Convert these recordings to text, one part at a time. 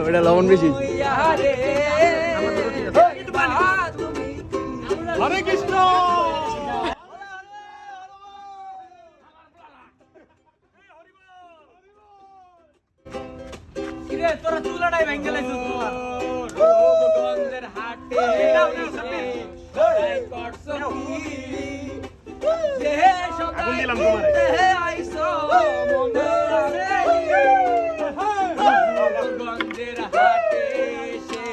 ওটা লবণ বেশি। হরে কৃষ্ণ। তোরা চুলাটাই ভেঙে লাইছিস গন্ধের হাটে আগুন দিলাম তোমারে। গন্ধের হাটে এসে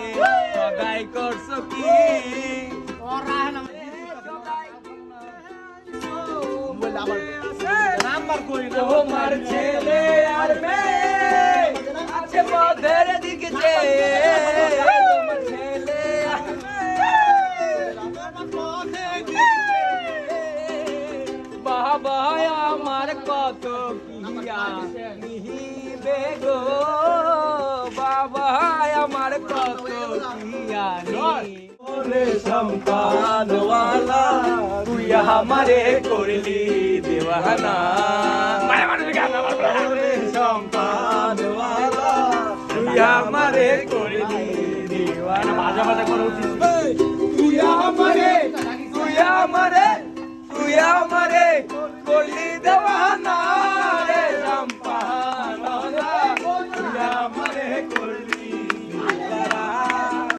সদাই করছো কি তোমার ছেলে আর মেয়ে আছে পথের দিকে তোমার ছেলে আর বাবা আমার কত কিয়া নিহিবে গো বাবা আমার কত কিয়া রে সম্পাদওয়ালা তুই আমারে করলি দেওয়ানা রে সম্পাদওয়ালা তুই আমারে করলি দেওয়ানা বাজা বাজা করা উচিত তুই আমারে করলি দেওয়ানা